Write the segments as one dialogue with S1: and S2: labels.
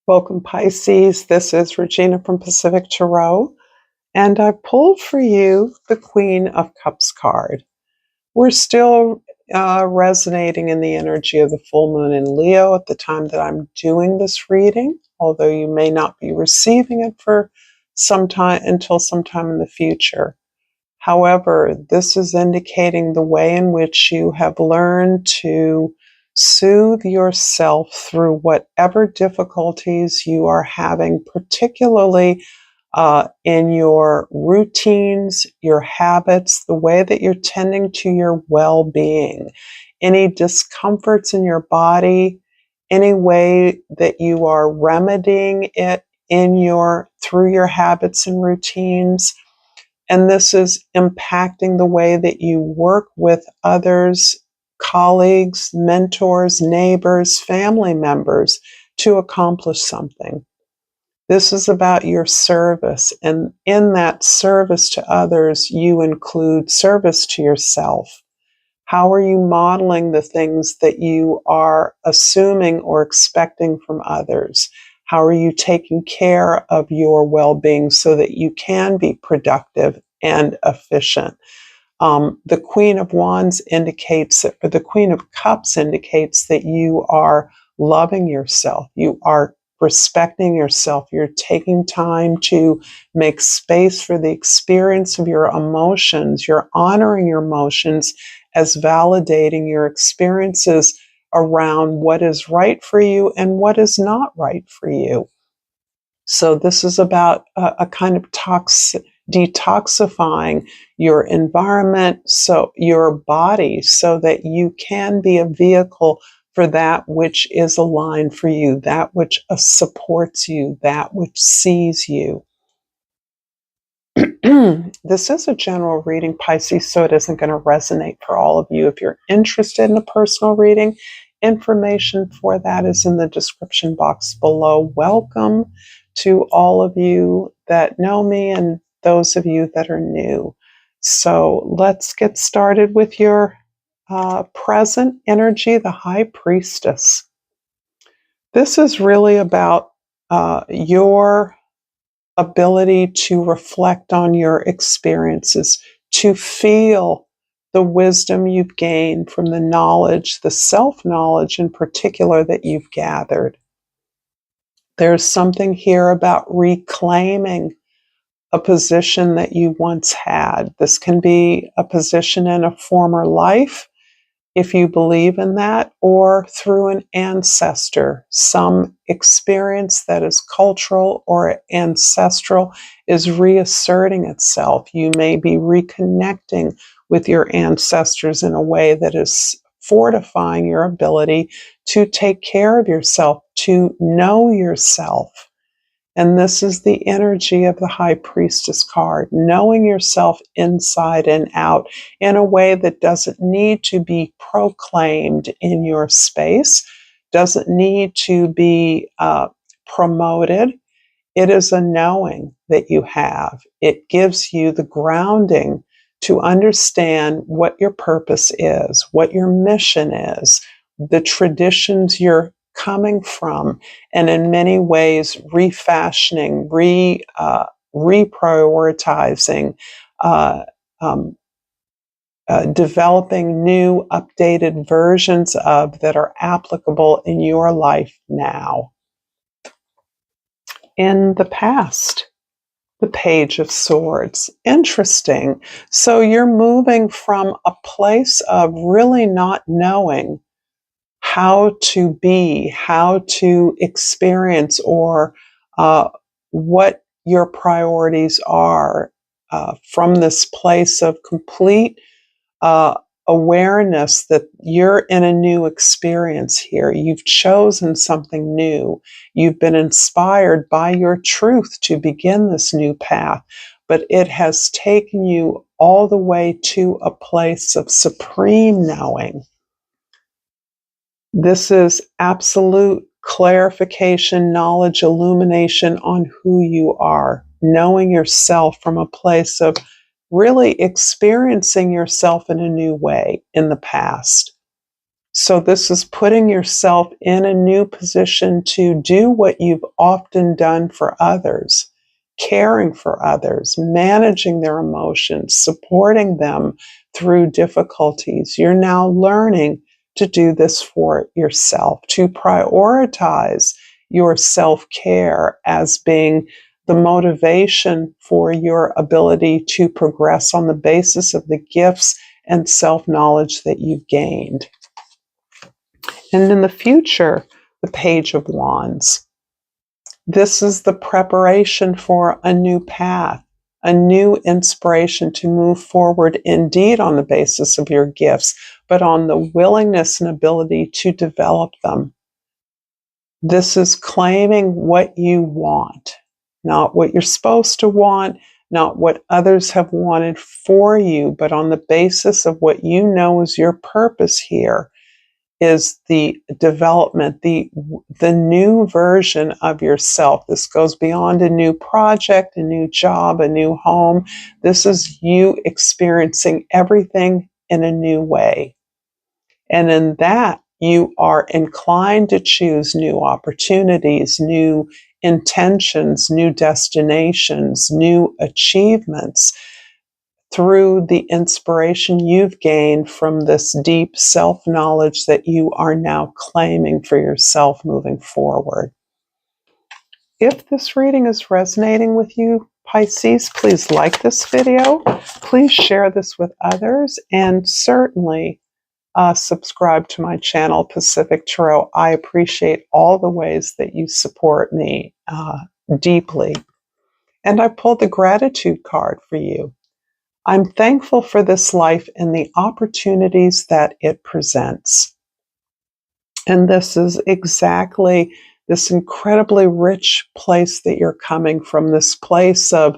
S1: Welcome, Pisces. This is Regina from Pacific Tarot, and I pulled for you the Queen of Cups card. We're still resonating in the energy of the full moon in Leo at the time that I'm doing this reading, although you may not be receiving it for some time until sometime in the future. However, this is indicating the way in which you have learned to soothe yourself through whatever difficulties you are having, particularly in your routines, your habits, the way that you're tending to your well-being, any discomforts in your body, any way that you are remedying it through your habits and routines. And this is impacting the way that you work with others, colleagues, mentors, neighbors, family members to accomplish something. This is about your service. And in that service to others, you include service to yourself. How are you modeling the things that you are assuming or expecting from others? How are you taking care of your well-being so that you can be productive and efficient? The Queen of Wands indicates that, or the Queen of Cups indicates that you are loving yourself. You are respecting yourself. You're taking time to make space for the experience of your emotions. You're honoring your emotions as validating your experiences around what is right for you and what is not right for you. So this is about a kind of detoxifying your environment, so your body, so that you can be a vehicle for that which is aligned for you, that which supports you, that which sees you. This is a general reading, Pisces, so it isn't going to resonate for all of you. If you're interested in a personal reading, information for that is in the description box below. Welcome to all of you that know me and those of you that are new. So let's get started with your present energy, the High Priestess. This is really about your ability to reflect on your experiences, to feel the wisdom you've gained from the knowledge, the self-knowledge in particular that you've gathered. There's something here about reclaiming a position that you once had. This can be a position in a former life, if you believe in that, or through an ancestor. Some experience that is cultural or ancestral is reasserting itself. You may be reconnecting with your ancestors in a way that is fortifying your ability to take care of yourself, to know yourself. And this is the energy of the High Priestess card, knowing yourself inside and out in a way that doesn't need to be proclaimed in your space, doesn't need to be promoted. It is a knowing that you have. It gives you the grounding to understand what your purpose is, what your mission is, the traditions you're coming from, and in many ways refashioning, reprioritizing, developing new updated versions of that are applicable in your life now. In the past, the Page of Swords. Interesting. So you're moving from a place of really not knowing how to be, how to experience, or what your priorities are, from this place of complete awareness that you're in a new experience here. You've chosen something new. You've been inspired by your truth to begin this new path, but it has taken you all the way to a place of supreme knowing. This is absolute clarification, knowledge, illumination on who you are, knowing yourself from a place of really experiencing yourself in a new way in the past. So this is putting yourself in a new position to do what you've often done for others, caring for others, managing their emotions, supporting them through difficulties. You're now learning to do this for yourself, to prioritize your self-care as being the motivation for your ability to progress on the basis of the gifts and self-knowledge that you've gained. And in the future, the Page of Wands. This is the preparation for a new path, a new inspiration to move forward indeed on the basis of your gifts, but on the willingness and ability to develop them. This is claiming what you want, not what you're supposed to want, not what others have wanted for you, but on the basis of what you know is your purpose here is the development, the new version of yourself. This goes beyond a new project, a new job, a new home. This is you experiencing everything in a new way. And in that, you are inclined to choose new opportunities, new intentions, new destinations, new achievements through the inspiration you've gained from this deep self-knowledge that you are now claiming for yourself moving forward. If this reading is resonating with you, Pisces, please like this video. Please share this with others, and certainly subscribe to my channel, Pacific Tarot. I appreciate all the ways that you support me deeply. And I pulled the gratitude card for you. I'm thankful for this life and the opportunities that it presents. And this is exactly this incredibly rich place that you're coming from, this place of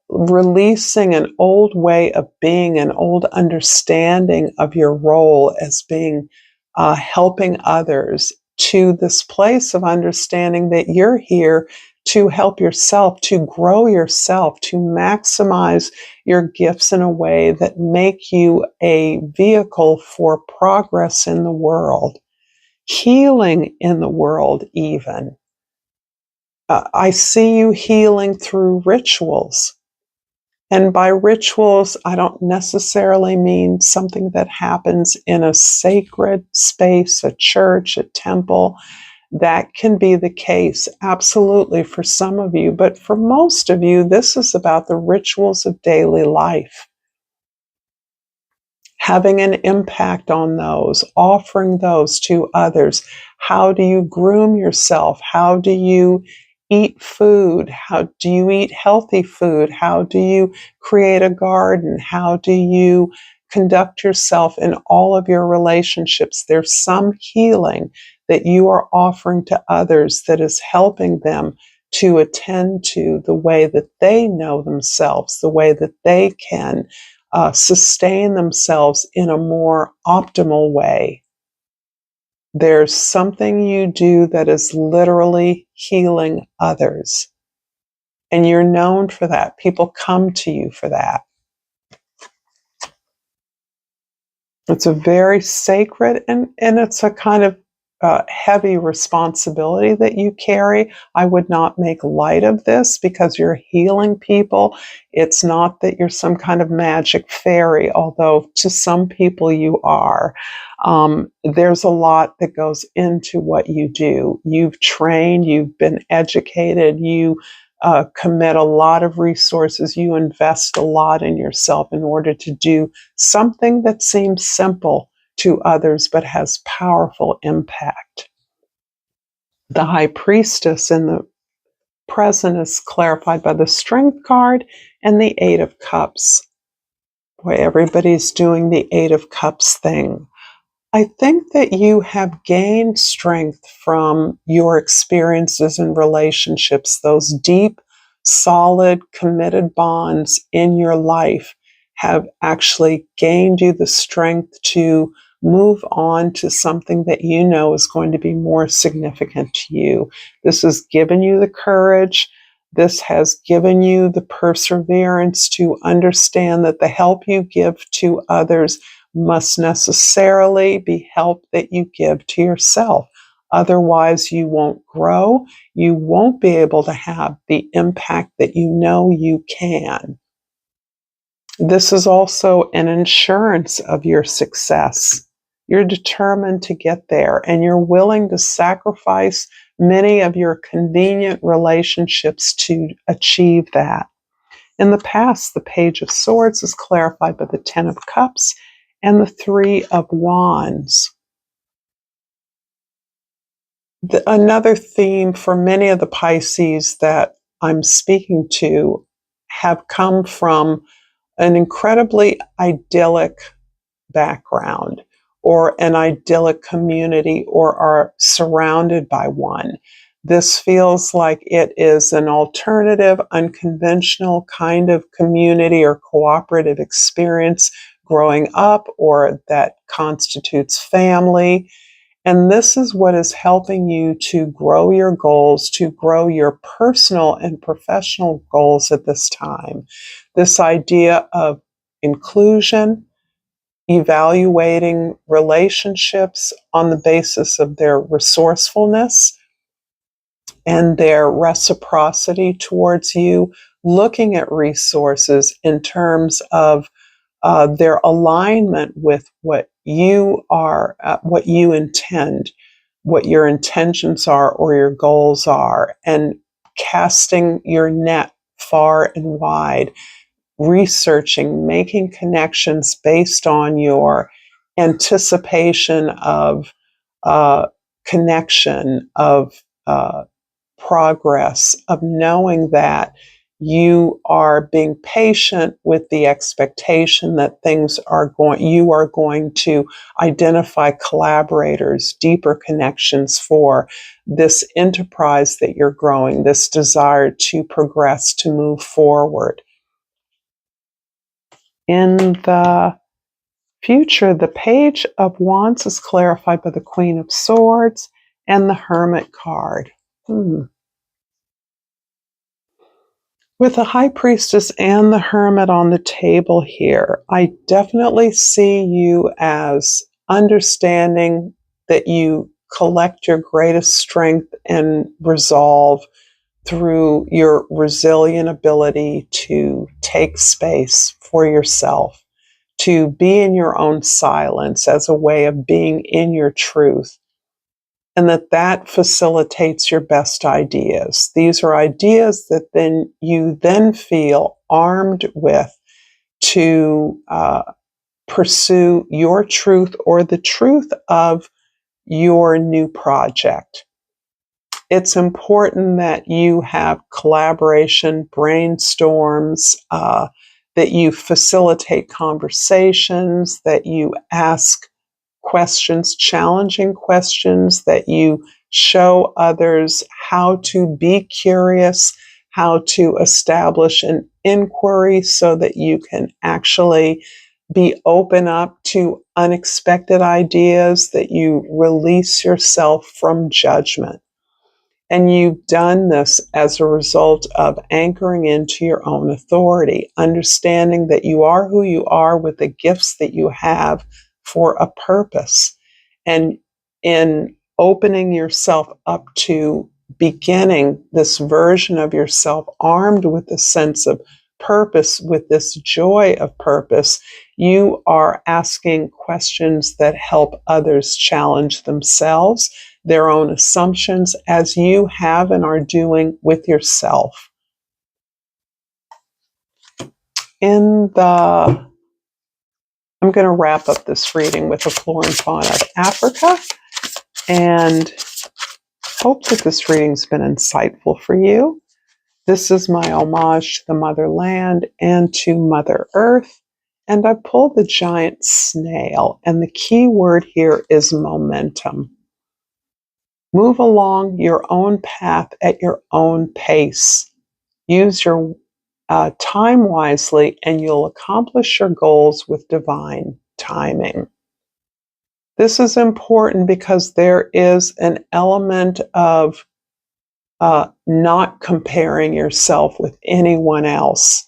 S1: releasing an old way of being, an old understanding of your role as being helping others, to this place of understanding that you're here to help yourself, to grow yourself, to maximize your gifts in a way that make you a vehicle for progress in the world, healing in the world even. I see you healing through rituals. And by rituals, I don't necessarily mean something that happens in a sacred space, a church, a temple. That can be the case, absolutely, for some of you. But for most of you, this is about the rituals of daily life. Having an impact on those, offering those to others. How do you groom yourself? How do you eat food? How do you eat healthy food? How do you create a garden? How do you conduct yourself in all of your relationships? There's some healing that you are offering to others that is helping them to attend to the way that they know themselves, the way that they can sustain themselves in a more optimal way. There's something you do that is literally healing others. And you're known for that. People come to you for that. It's a very sacred and it's a kind of heavy responsibility that you carry. I would not make light of this because you're healing people. It's not that you're some kind of magic fairy, although to some people you are. There's a lot that goes into what you do. You've trained, you've been educated, you commit a lot of resources, you invest a lot in yourself in order to do something that seems simple to others but has powerful impact. The High Priestess in the present is clarified by the Strength card and the Eight of Cups. Boy, everybody's doing the Eight of Cups thing. I think that you have gained strength from your experiences and relationships, those deep, solid, committed bonds in your life have actually gained you the strength to move on to something that you know is going to be more significant to you. This has given you the courage. This has given you the perseverance to understand that the help you give to others must necessarily be help that you give to yourself. Otherwise, you won't grow. You won't be able to have the impact that you know you can. This is also an insurance of your success. You're determined to get there, and you're willing to sacrifice many of your convenient relationships to achieve that. In the past, the Page of Swords is clarified by the Ten of Cups and the Three of Wands. Another theme for many of the Pisces that I'm speaking to have come from an incredibly idyllic background or an idyllic community or are surrounded by one. This feels like it is an alternative, unconventional kind of community or cooperative experience growing up, or that constitutes family. And this is what is helping you to grow your goals, to grow your personal and professional goals at this time. This idea of inclusion, evaluating relationships on the basis of their resourcefulness and their reciprocity towards you, looking at resources in terms of their alignment with what you are, what you intend, what your intentions are or your goals are, and casting your net far and wide, researching, making connections based on your anticipation of connection, of progress, of knowing that you are being patient with the expectation that you are going to identify collaborators, deeper connections for this enterprise that you're growing, this desire to progress, to move forward. In the future, the Page of Wands is clarified by the Queen of Swords and the Hermit card. With the High Priestess and the Hermit on the table here, I definitely see you as understanding that you collect your greatest strength and resolve through your resilient ability to take space for yourself, to be in your own silence as a way of being in your truth, and that facilitates your best ideas. These are ideas that then you feel armed with to pursue your truth or the truth of your new project. It's important that you have collaboration, brainstorms, that you facilitate conversations, that you ask questions, challenging questions, that you show others how to be curious, how to establish an inquiry so that you can actually be open up to unexpected ideas, that you release yourself from judgment. And you've done this as a result of anchoring into your own authority, understanding that you are who you are with the gifts that you have for a purpose. And in opening yourself up to beginning this version of yourself armed with a sense of purpose, with this joy of purpose, you are asking questions that help others challenge themselves, their own assumptions, as you have and are doing with yourself. I'm going to wrap up this reading with a flora and fauna of Africa, and hope that this reading's been insightful for you. This is my homage to the motherland and to Mother Earth, and I pulled the giant snail, and the key word here is momentum. Move along your own path at your own pace. Use your time wisely, and you'll accomplish your goals with divine timing. This is important because there is an element of not comparing yourself with anyone else.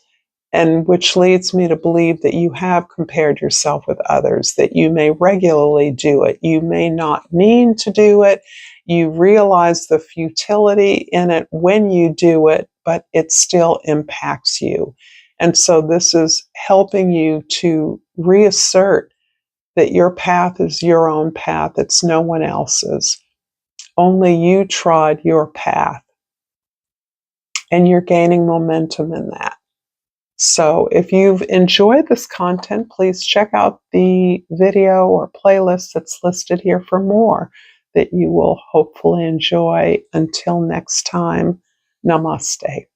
S1: and which leads me to believe that you have compared yourself with others, that you may regularly do it. You may not mean to do it. You realize the futility in it when you do it, but it still impacts you. And so this is helping you to reassert that your path is your own path. It's no one else's. Only you trod your path, and you're gaining momentum in that. So if you've enjoyed this content, please check out the video or playlist that's listed here for more that you will hopefully enjoy. Until next time, namaste.